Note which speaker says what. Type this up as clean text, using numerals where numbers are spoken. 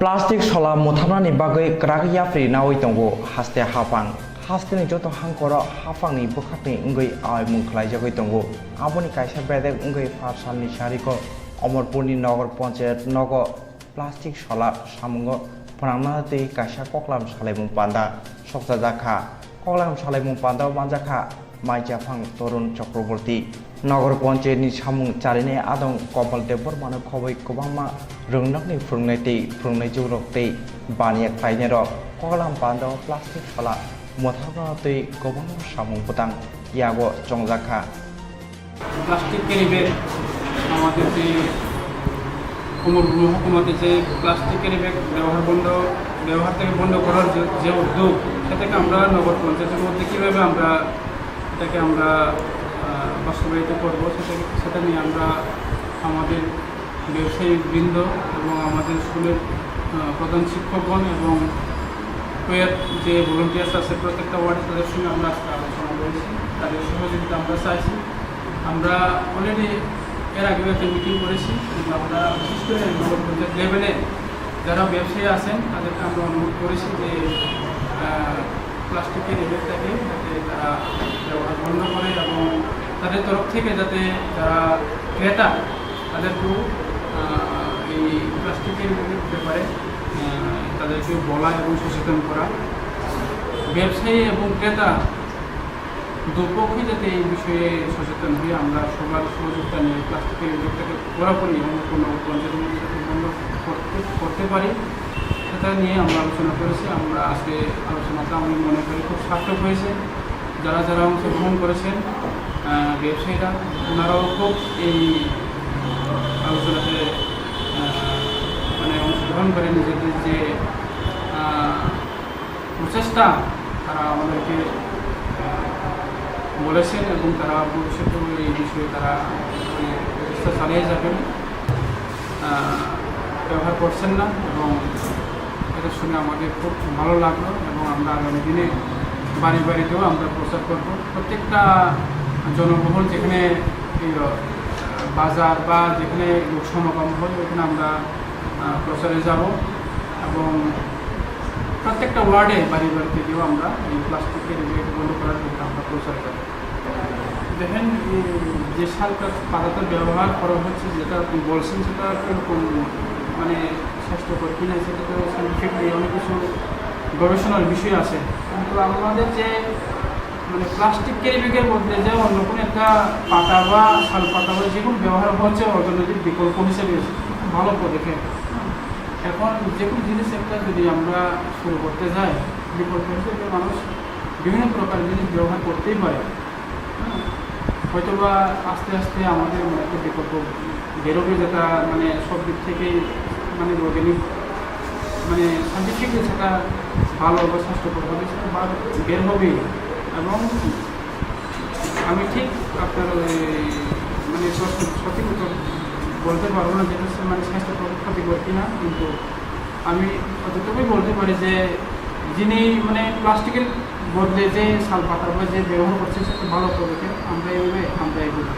Speaker 1: Plastic sola muthamani bagai krakya free nawi tongo haste hafang hasteni joto hangkoro hafangni bukhakni ungoi ai mungkhlai jagoi tongo aboni kaisa bedek ungoi farsamni sariko Omorpurni Nagar Panchayat Nogo plastic sola samungo pranamna tei kaisa koklam salaimung panda sokja jakha koklam salaimung panda manjakha maijafang torun Chakraborty Nagar Panchayatni samung charini adong Kopal Debor mano khoboi kobangma rungnak ni phungnai tei phungnai jurok tei baniya khlainero koklam panda plastic sola mothaba tei kobangma samung putang yago chongjakha
Speaker 2: plastic carry bag আমাদের যে হুকুমতে যে plastic carry bag ব্যবহার থেকে বন্ধ করার যে উদ্যোগ সেটাকে আমরা নগর পঞ্চায়েতের মধ্যে কীভাবে আমরা এটাকে আমরা বাস্তবায়িত করবো সেটা নিয়ে আমরা আমাদের ব্যবসায়িক বৃন্দ এবং আমাদের স্কুলের প্রধান শিক্ষকগণ এবং কোয়ের যে ভলেন্টিয়ার্স আছে প্রত্যেকটা ওয়ার্ডে তাদের সঙ্গে আমরা আজকে আলোচনা করেছি তাদের সহযোগিতা আমরা চাইছি। আমরা অলরেডি এর আগেও একটা মিটিং করেছি কিন্তু আমরা বিশেষ করে নগর পঞ্চায়েত লেভেলে যারা ব্যবসায়ী আছেন তাদেরকে আমরা অনুরোধ করেছি যে প্লাস্টিকের ব্যাগটাকে যাতে তারা ব্যবহার বন্ধ করে এবং তাদের তরফ থেকে যাতে যারা ক্রেতা তাদেরকেও এই প্লাস্টিকের ব্যাপারে তাদেরকে বলা এবং সচেতন করা ব্যবসায়ী এবং ক্রেতা দুপক্ষই যাতে এই বিষয়ে সচেতন হয়ে আমরা সবার সহযোগিতা নিয়ে প্লাস্টিকের ব্যাগটাকে পুরোপুরি কোনো পঞ্চায়েতের সাথে বন্ধ করতে পারি সেটা নিয়ে আমরা আলোচনা করেছি। আমরা আজকে আলোচনাটা আমি মনে করি খুব সার্থক হয়েছে। যারা যারা অংশগ্রহণ করেছেন ব্যবসায়ীরা ওনারাও খুব এই আলোচনাতে মানে অংশগ্রহণ করে নিজেদের যে প্রচেষ্টা তারা আমাদেরকে বলেছেন এবং তারা ভবিষ্যতেও এই বিষয়ে তারা চেষ্টা চালিয়ে যাবেন, ব্যবহার করছেন না এবং এটা শুনে আমাদের খুব ভালো লাগলো এবং আমরা আগামী দিনে বাড়ি বাড়িতেও আমরা প্রচার করব। প্রত্যেকটা জনবহুল যেখানে বাজার বা যেখানে লোক সমাগম হয় ওখানে আমরা প্রচারে যাব এবং প্রত্যেকটা ওয়ার্ডে বাড়ি বাড়িতে গিয়েও আমরা এই প্লাস্টিকের ব্যাগ বন্ধ করার জন্য আমরা প্রচার করব। দেখেন যে শালটা পাতাতে ব্যবহার করা হচ্ছে যেটা আপনি বলছেন সেটা কিরকম মানে স্বাস্থ্যকর কিনা সেটা তো সাইন্টিফিকলি অনেক কিছু গবেষণার বিষয় আছে কিন্তু আমাদের যে মানে প্লাস্টিক ক্যারি ব্যাগের মধ্যে যে অন্য কোনো একটা পাতা বা শাল পাতা বা যেগুলো ব্যবহার হচ্ছে অর্থনৈতিক বিকল্প হিসেবে ভালো পদক্ষেপ। এখন যে কোনো জিনিস একটা যদি আমরা শুরু করতে যাই বিকল্প হিসেবে মানুষ বিভিন্ন প্রকার জিনিস ব্যবহার করতেই পারে, হয়তো বা আস্তে আস্তে আমাদের একটা বিকল্প বেরোবে যেটা মানে সব দিক থেকেই মানে বৈজ্ঞানিক মানে সাইন্টিফিকলি সেটা ভালো বা স্বাস্থ্যকর হবে সেটা বের হবেই এবং আমি ঠিক আপনার মানে সঠিক উত্তর বলতে পারবো না যেটা মানে স্বাস্থ্যকর ক্ষতিকর কিনা, কিন্তু আমি অতটুকুই বলতে পারি যে যিনি মানে প্লাস্টিকের বদলে যে শাল পাতা বা যে ব্যবহার করছে সেটা ভালো পদক্ষেপ আমরা এইভাবে আমরা এগোবো।